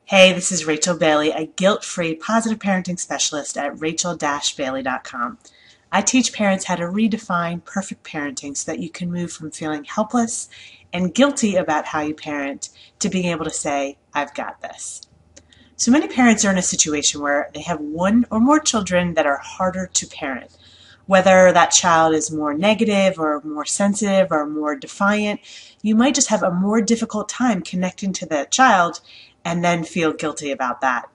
Hey, this is Rachel Bailey, a guilt-free positive parenting specialist at rachel-bailey.com. I teach parents how to redefine perfect parenting so that you can move from feeling helpless and guilty about how you parent to being able to say, I've got this. So many parents are in a situation where they have one or more children that are harder to parent. Whether that child is more negative or more sensitive or more defiant, you might just have a more difficult time connecting to that child and then feel guilty about that.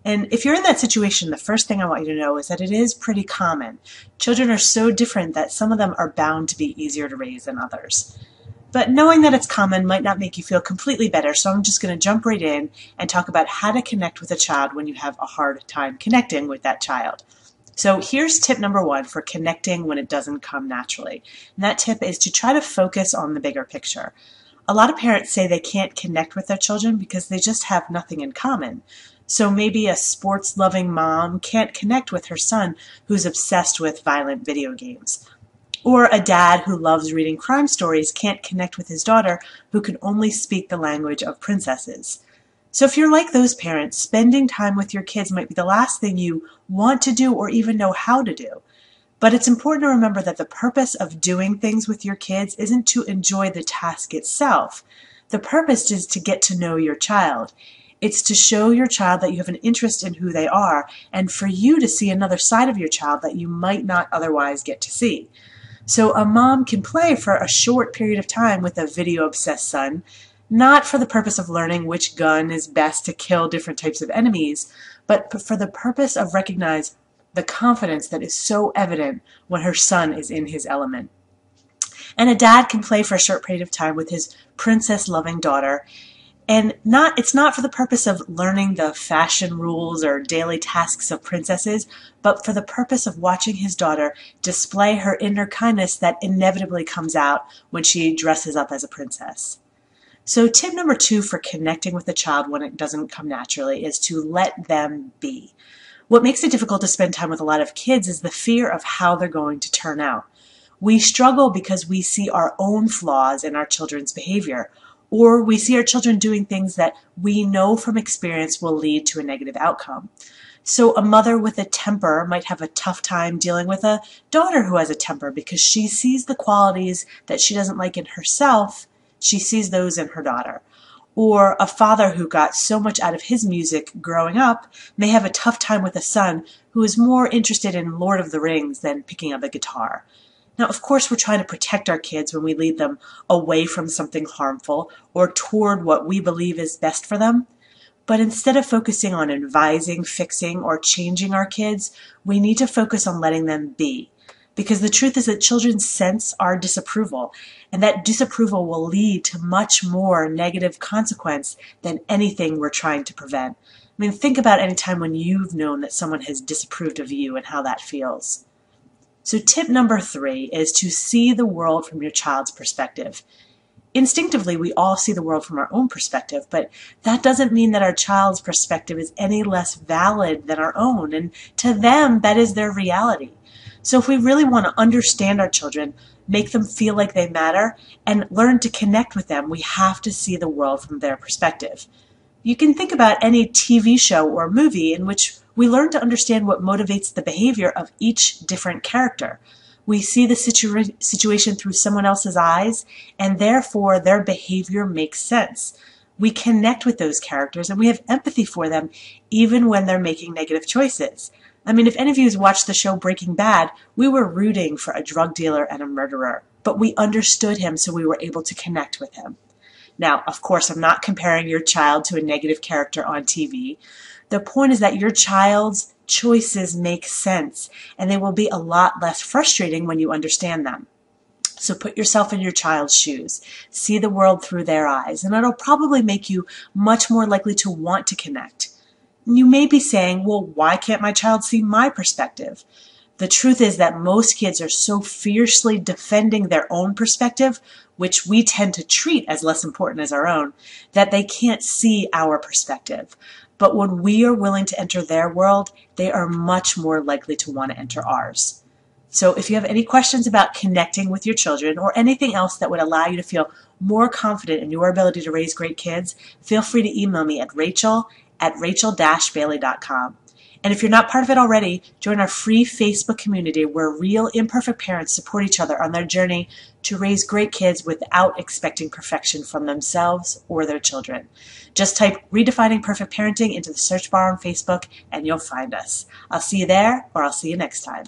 And if you're in that situation, the first thing I want you to know is that it is pretty common. Children are so different that some of them are bound to be easier to raise than others. But knowing that it's common might not make you feel completely better, so I'm just going to jump right in and talk about how to connect with a child when you have a hard time connecting with that child. So here's tip number one for connecting when it doesn't come naturally. And that tip is to try to focus on the bigger picture. A lot of parents say they can't connect with their children because they just have nothing in common. So maybe a sports-loving mom can't connect with her son who's obsessed with violent video games. Or a dad who loves reading crime stories can't connect with his daughter who can only speak the language of princesses. So if you're like those parents, spending time with your kids might be the last thing you want to do or even know how to do. But it's important to remember that the purpose of doing things with your kids isn't to enjoy the task itself. The purpose is to get to know your child. It's to show your child that you have an interest in who they are and for you to see another side of your child that you might not otherwise get to see. So a mom can play for a short period of time with a video-obsessed son, not for the purpose of learning which gun is best to kill different types of enemies, but for the purpose of recognizing the confidence that is so evident when her son is in his element. And a dad can play for a short period of time with his princess-loving daughter, and it's not for the purpose of learning the fashion rules or daily tasks of princesses, but for the purpose of watching his daughter display her inner kindness that inevitably comes out when she dresses up as a princess. So tip number two for connecting with a child when it doesn't come naturally is to let them be. What makes it difficult to spend time with a lot of kids is the fear of how they're going to turn out. We struggle because we see our own flaws in our children's behavior, or we see our children doing things that we know from experience will lead to a negative outcome. So a mother with a temper might have a tough time dealing with a daughter who has a temper because she sees the qualities that she doesn't like in herself, she sees those in her daughter. Or a father who got so much out of his music growing up may have a tough time with a son who is more interested in Lord of the Rings than picking up a guitar. Now, of course, we're trying to protect our kids when we lead them away from something harmful or toward what we believe is best for them. But instead of focusing on advising, fixing, or changing our kids, we need to focus on letting them be. Because the truth is that children sense our disapproval, and that disapproval will lead to much more negative consequence than anything we're trying to prevent. I mean, think about any time when you've known that someone has disapproved of you and how that feels. So tip number three is to see the world from your child's perspective. Instinctively, we all see the world from our own perspective, but that doesn't mean that our child's perspective is any less valid than our own, and to them, that is their reality. So if we really want to understand our children, make them feel like they matter, and learn to connect with them, we have to see the world from their perspective. You can think about any TV show or movie in which we learn to understand what motivates the behavior of each different character. We see the situation through someone else's eyes, and therefore their behavior makes sense. We connect with those characters, and we have empathy for them even when they're making negative choices. I mean, if any of you has watched the show Breaking Bad, we were rooting for a drug dealer and a murderer, but we understood him, so we were able to connect with him. Now, of course, I'm not comparing your child to a negative character on TV. The point is that your child's choices make sense, and they will be a lot less frustrating when you understand them. So put yourself in your child's shoes. See the world through their eyes, and it'll probably make you much more likely to want to connect. You may be saying, well, why can't my child see my perspective? The truth is that most kids are so fiercely defending their own perspective, which we tend to treat as less important as our own, that they can't see our perspective. But when we are willing to enter their world, they are much more likely to want to enter ours. So if you have any questions about connecting with your children or anything else that would allow you to feel more confident in your ability to raise great kids, feel free to email me at rachel at rachel-bailey.com. And if you're not part of it already, join our free Facebook community where real imperfect parents support each other on their journey to raise great kids without expecting perfection from themselves or their children. Just type Redefining Perfect Parenting into the search bar on Facebook and you'll find us. I'll see you there, or I'll see you next time.